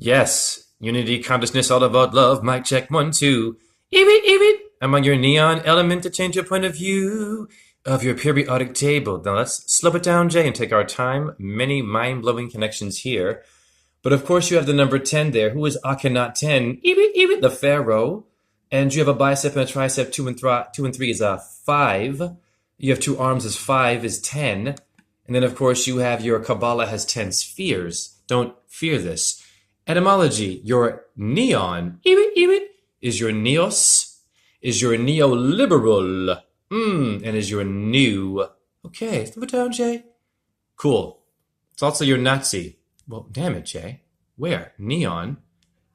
Yes, unity, consciousness, all about love. Mic check, 1, 2. Eat. I'm on your neon element to change your point of view of your periodic table. Now let's slow it down, Jay, and take our time. Many mind-blowing connections here. But of course, you have the number 10 there. Who is Akhenaten 10? Eat, the pharaoh. And you have a bicep and a tricep. 2 and 3 is 5. You have 2 arms is 5 is 10. And then, of course, you have your Kabbalah has 10 spheres. Don't fear this. Etymology, your neon, is your neos, is your neoliberal, and is your new. Okay, slow it down, Jay. Cool. It's also your Nazi. Well, damn it, Jay. Where? Neon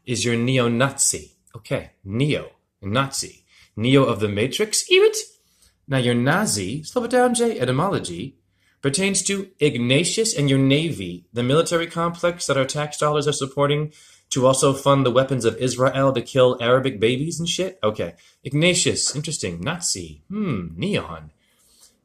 is your neo-Nazi. Okay, neo, Nazi. Neo of the Matrix, Now your Nazi, slow it down, Jay, etymology, pertains to Ignatius and your Navy, the military complex that our tax dollars are supporting to also fund the weapons of Israel to kill Arabic babies and shit? Okay. Ignatius, interesting. Nazi. Neon.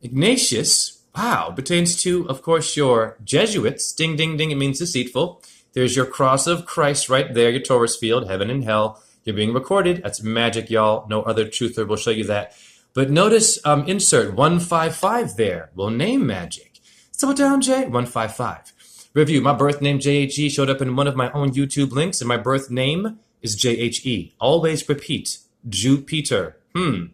Ignatius, wow, pertains to, of course, your Jesuits. Ding, ding, ding, it means deceitful. There's your cross of Christ right there, your Taurus field, heaven and hell. You're being recorded. That's magic, y'all. No other truther will show you that. But notice, insert 155 there. Well, name magic. Slow it down, Jay. 155. Review. My birth name, JHE, showed up in one of my own YouTube links, and my birth name is JHE. Always repeat. Jupiter. In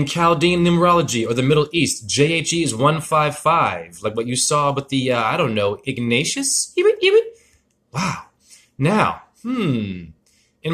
Chaldean numerology, or the Middle East, JHE is 155. Like what you saw with the, Ignatius? Wow. Now, in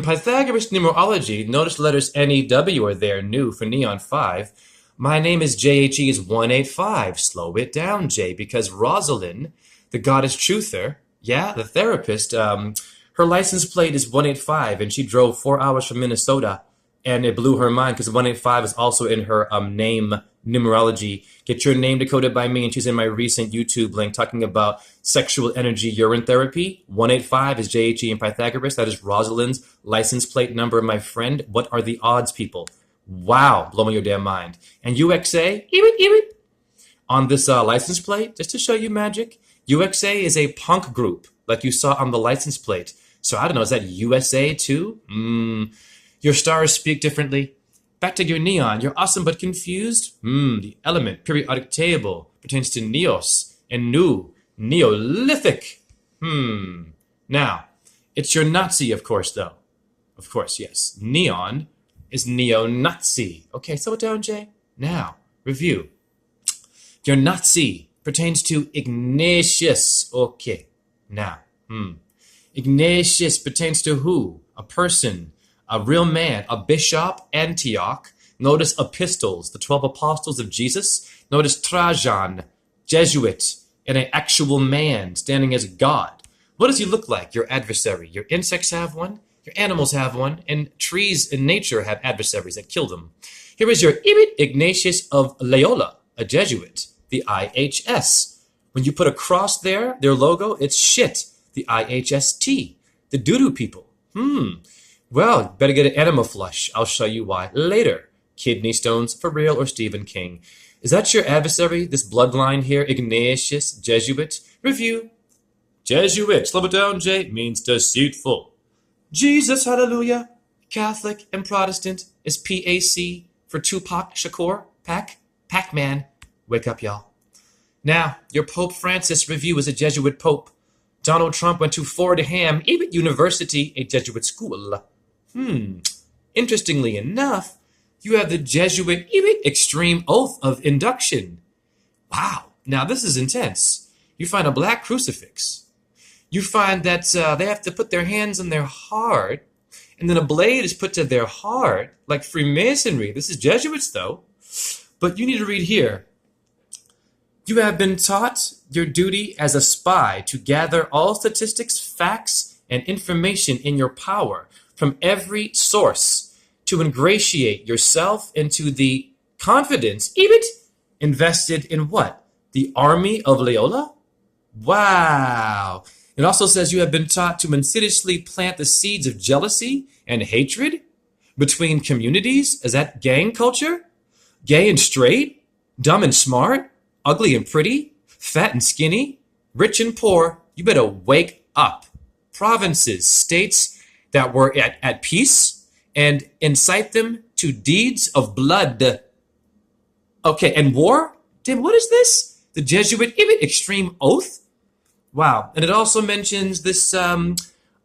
Pythagoras numerology, notice letters NEW are there, new for neon 5. My name is JHE is 185. Slow it down, Jay, because Rosalind, the goddess truther, the therapist, her license plate is 185, and she drove 4 hours from Minnesota, and it blew her mind because 185 is also in her name numerology. Get your name decoded by me, and she's in my recent YouTube link talking about sexual energy urine therapy. 185 is JHE in Pythagoras. That is Rosalind's license plate number, my friend. What are the odds, people? Wow, blowing your damn mind. And UXA, on this license plate, just to show you magic, UXA is a punk group, like you saw on the license plate. So I don't know, is that USA too? Your stars speak differently. Back to your neon, you're awesome but confused? The element, periodic table, pertains to Neos and New, Neolithic. Now, it's your Nazi, of course, though. Of course, yes. Neon is neo-Nazi. Okay, slow it down, Jay. Now, review. Your Nazi pertains to Ignatius. Okay, now, Ignatius pertains to who? A person, a real man, a bishop, Antioch. Notice epistles, the 12 apostles of Jesus. Notice Trajan, Jesuit, and an actual man standing as God. What does he look like? Your adversary. Your insects have one. Your animals have one, and trees in nature have adversaries that kill them. Here is your Ignatius of Loyola, a Jesuit, the IHS. When you put a cross there, their logo, it's shit, the IHST, the doo-doo people. Well, better get an enema flush. I'll show you why later. Kidney stones for real, or Stephen King. Is that your adversary, this bloodline here, Ignatius, Jesuit? Review. Jesuit, slow it down, Jay, means deceitful. Jesus, hallelujah. Catholic and Protestant is PAC for Tupac Shakur. Pac-Man. Wake up, y'all. Now, your Pope Francis review is a Jesuit Pope. Donald Trump went to Fordham University, a Jesuit school. Interestingly enough, you have the Jesuit extreme oath of induction. Wow. Now, this is intense. You find a black crucifix. You find that they have to put their hands on their heart, and then a blade is put to their heart, like Freemasonry. This is Jesuits, though. But you need to read here. You have been taught your duty as a spy to gather all statistics, facts, and information in your power from every source to ingratiate yourself into the confidence, invested in what? The army of Loyola? Wow. It also says you have been taught to insidiously plant the seeds of jealousy and hatred between communities. Is that gang culture? Gay and straight? Dumb and smart? Ugly and pretty? Fat and skinny? Rich and poor? You better wake up. provinces, states that were at peace, and incite them to deeds of blood. Okay, and war? Damn, what is this? The Jesuit extreme oath? Wow. And it also mentions this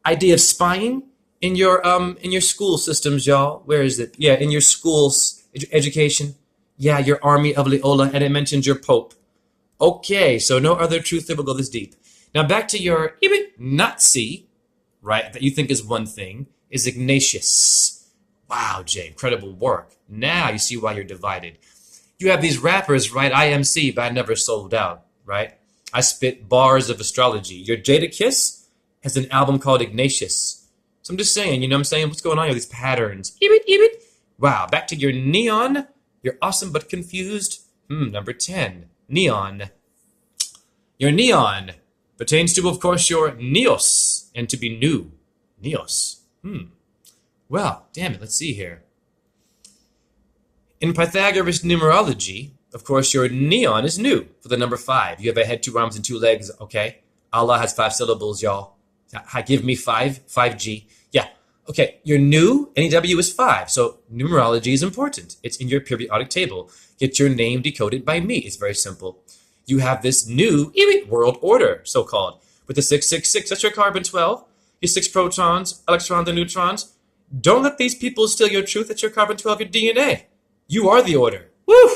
idea of spying in your school systems, y'all. Where is it? Yeah, in your schools, education. Yeah, your army of Leola, and it mentions your pope. Okay, so no other truth that will go this deep. Now back to your Nazi, right, that you think is one thing, is Ignatius. Wow, Jay, incredible work. Now you see why you're divided. You have these rappers, right, IMC, but I never sold out, right? I spit bars of astrology. Your Jada Kiss has an album called Ignatius. So I'm just saying, you know what I'm saying? What's going on here? These patterns. Wow, back to your neon. You're awesome but confused. Number 10, neon. Your neon pertains to, of course, your neos, and to be new. Neos. Well, damn it, let's see here. In Pythagoras numerology, of course, your neon is new for the number 5. You have a head, 2 arms, and 2 legs, okay? Allah has 5 syllables, y'all. Give me 5G. Yeah, okay, your new, NEW is 5, so numerology is important. It's in your periodic table. Get your name decoded by me. It's very simple. You have this new world order, so-called, with the 666. That's your carbon 12, your 6 protons, electrons, and neutrons. Don't let these people steal your truth. That's your carbon 12, your DNA. You are the order. Woo!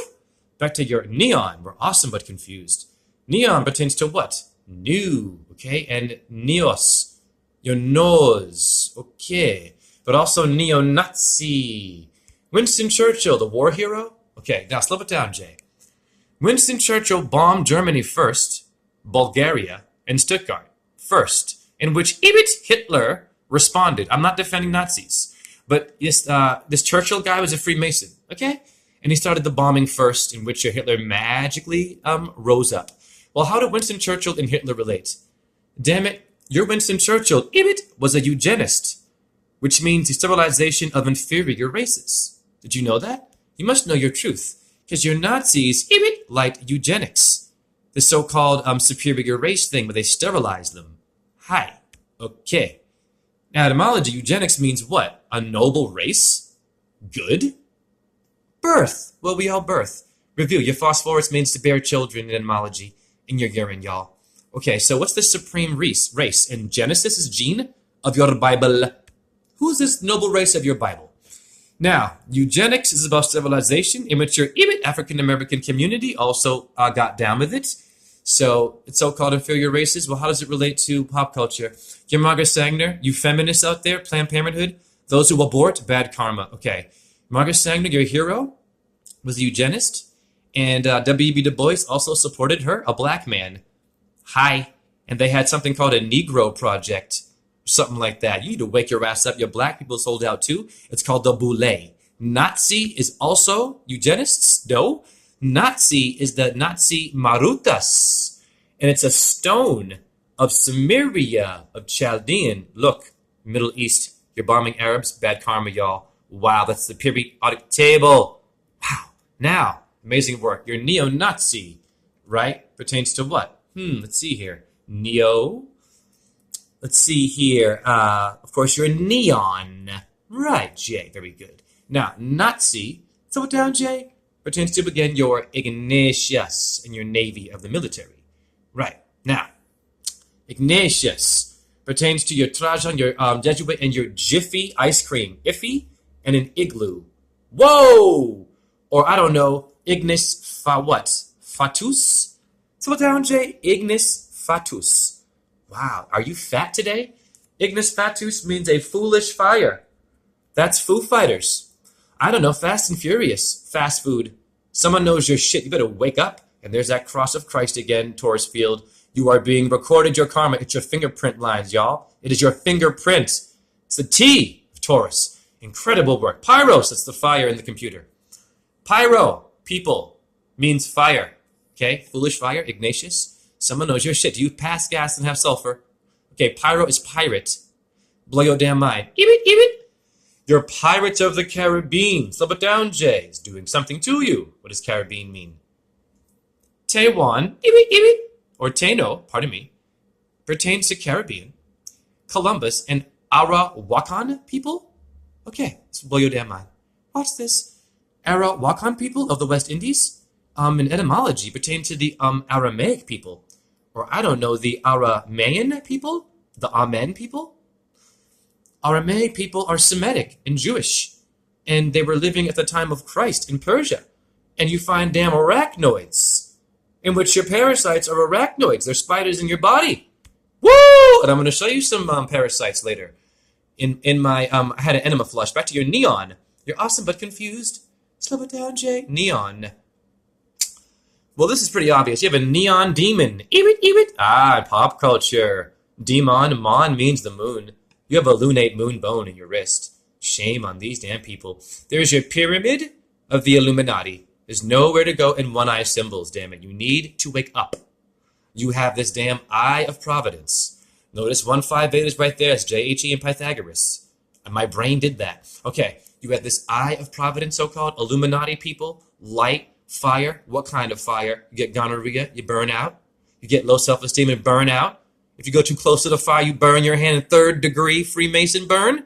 Back to your neon. We're awesome but confused. Neon pertains to what? New, okay? And neos, your nose, okay? But also neo-Nazi. Winston Churchill, the war hero? Okay, now slow it down, Jay. Winston Churchill bombed Germany first, Bulgaria, and Stuttgart first, in which Hitler responded. I'm not defending Nazis, but this Churchill guy was a Freemason, okay? And he started the bombing first, in which Hitler magically rose up. Well, how do Winston Churchill and Hitler relate? Damn it, your Winston Churchill, was a eugenist, which means the sterilization of inferior races. Did you know that? You must know your truth, because your Nazis, liked eugenics, the so-called superior race thing where they sterilize them. Hi. Okay. Now, etymology, eugenics means what? A noble race? Good? Birth. Well, we all birth. Review. Your phosphorus means to bear children in etymology. In your urine, y'all. Okay, so what's the supreme race? In Genesis is gene of your Bible. Who's this noble race of your Bible? Now, eugenics is about civilization, in which your African-American community also got down with it. So it's so-called inferior races. Well, how does it relate to pop culture? Your Margaret Sanger, you feminists out there, Planned Parenthood, those who abort, bad karma. Okay, Margaret Sanger, your hero, was a eugenist, and W.E.B. Du Bois also supported her, a black man. Hi. And they had something called a Negro Project, something like that. You need to wake your ass up. Your black people sold out too. It's called the Boule. Nazi is also eugenists? No. Nazi is the Nazi Marutas. And it's a stone of Samaria, of Chaldean. Look, Middle East, you're bombing Arabs, bad karma, y'all. Wow, that's the periodic table. Wow. Now, amazing work. Your neo-Nazi, right? Pertains to what? Let's see here. Neo. Let's see here. Of course, you're a neon. Right, Jay. Very good. Now, Nazi. Slow it down, Jay. Pertains to, again, your Ignatius in your navy of the military. Right. Now, Ignatius pertains to your Trajan, your Jesuit, and your Jiffy ice cream. Iffy and an igloo. Whoa! Or, I don't know, Ignis Fatus? Slow down, Jay. Ignis Fatus. Wow, are you fat today? Ignis Fatus means a foolish fire. That's Foo Fighters. I don't know, Fast and Furious. Fast food. Someone knows your shit. You better wake up. And there's that cross of Christ again, Taurus field. You are being recorded, your karma. It's your fingerprint lines, y'all. It is your fingerprint. It's the T of Taurus. Incredible work. Pyros, that's the fire in the computer. Pyro, people, means fire. Okay, foolish fire, Ignatius. Someone knows your shit. Do you pass gas and have sulfur? Okay, pyro is pirate. Blow your damn mind. You're Pirates of the Caribbean. Slow it down, Jay. It's doing something to you. What does Caribbean mean? Taiwan, or Taino, pardon me, pertains to Caribbean. Columbus and Arawakan people? Okay, let's blow your damn mind. Watch this. Arawakan people of the West Indies, in etymology, pertain to the Aramaic people. Or, I don't know, the Aramaean people? The Amen people? Aramaic people are Semitic and Jewish, and they were living at the time of Christ in Persia. And you find damn arachnoids, in which your parasites are arachnoids. They're spiders in your body. Woo! And I'm going to show you some parasites later. In my, I had an enema flush. Back to your neon. You're awesome but confused. Slow it down, Jay. Neon. Well, this is pretty obvious. You have a neon demon. Eewit. Ah, pop culture. Demon, mon means the moon. You have a lunate moon bone in your wrist. Shame on these damn people. There's your pyramid of the Illuminati. There's nowhere to go in one-eye symbols, damn it. You need to wake up. You have this damn eye of providence. Notice 1-5 Vedas right there. It's J-H-E and Pythagoras. And my brain did that. Okay, you have this eye of providence, so-called Illuminati people. Light, fire. What kind of fire? You get gonorrhea, you burn out. You get low self-esteem and burn out. If you go too close to the fire, you burn your hand in 3rd degree Freemason burn.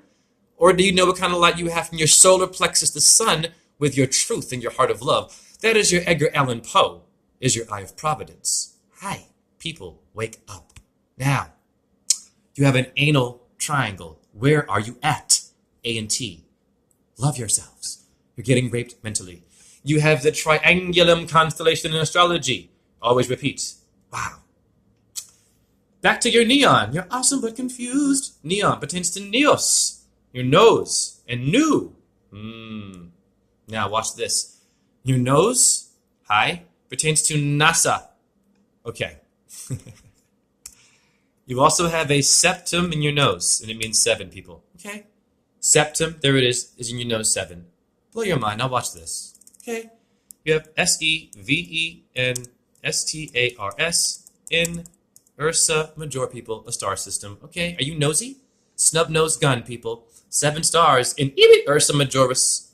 Or do you know what kind of light you have from your solar plexus, the sun, with your truth and your heart of love? That is your Edgar Allan Poe, is your eye of providence. Hi, people, wake up. Now, you have an anal triangle. Where are you at? A and T. Love yourselves. You're getting raped mentally. You have the triangulum constellation in astrology. Always repeat. Wow. Back to your neon. You're awesome but confused. Neon pertains to neos, your nose, and new. Now watch this. Your nose, hi, pertains to NASA. Okay. You also have a septum in your nose, and it means 7, people. Okay? Septum, there it is in your nose, 7. Blow your mind. Now watch this. Okay? You have S-E-V-E and S-T-A-R-S in Ursa Major, people, a star system. Okay? Are you nosy? Snub nose gun, people. 7 stars in Ursa Majoris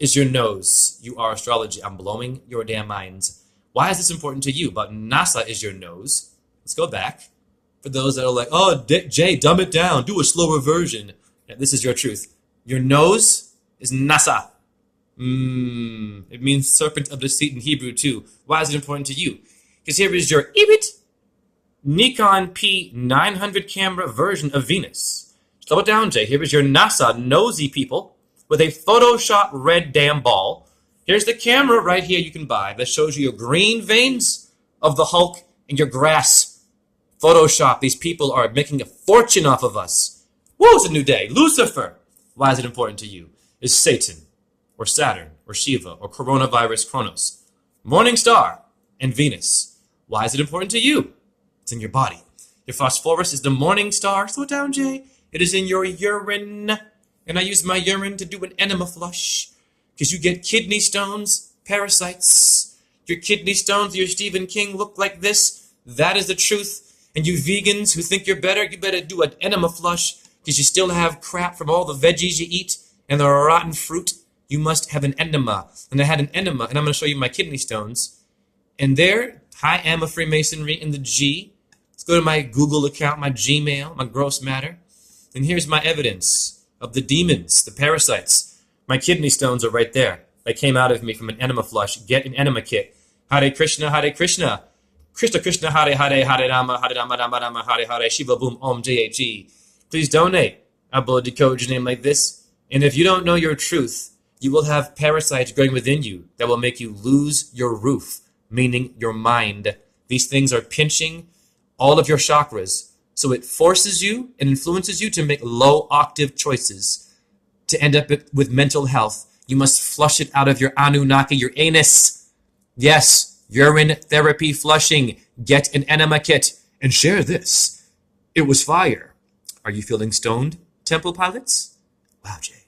is your nose. You are astrology. I'm blowing your damn minds. Why is this important to you? But NASA is your nose. Let's go back. For those that are like, oh, Jay, dumb it down. Do a slower version. Yeah, this is your truth. Your nose is NASA. It means serpent of deceit in Hebrew too. Why is it important to you? Because here is your Nikon P900 camera version of Venus. Slow it down, Jay. Here is your NASA nosy people with a Photoshop red damn ball. Here's the camera right here you can buy that shows you your green veins of the Hulk and your grass. Photoshop. These people are making a fortune off of us. Woo, it's a new day. Lucifer. Why is it important to you? Is Satan or Saturn or Shiva or coronavirus Kronos. Morning star and Venus. Why is it important to you? It's in your body. Your phosphorus is the morning star. Slow down, Jay. It is in your urine. And I use my urine to do an enema flush. Because you get kidney stones, parasites. Your kidney stones, your Stephen King look like this. That is the truth. And you vegans who think you're better, you better do an enema flush. Because you still have crap from all the veggies you eat and the rotten fruit. You must have an enema. And I had an enema, and I'm going to show you my kidney stones. And there, I am a Freemasonry in the G. Let's go to my Google account, my Gmail, my gross matter. And here's my evidence of the demons, the parasites. My kidney stones are right there. They came out of me from an enema flush. Get an enema kit. Hare Krishna, Hare Krishna. Krishna Krishna, Hare Hare, Hare Rama, Hare Rama, Rama Rama, Hare Hare, Shiva Boom, Om J-H-E. Please donate. I will decode your name like this. And if you don't know your truth, you will have parasites growing within you that will make you lose your roof, meaning your mind. These things are pinching all of your chakras. So it forces you and influences you to make low octave choices. To end up with mental health, you must flush it out of your Anunnaki, your anus. Yes, urine therapy flushing. Get an enema kit and share this. It was fire. Are you feeling stoned, temple pilots? Wow, Jay.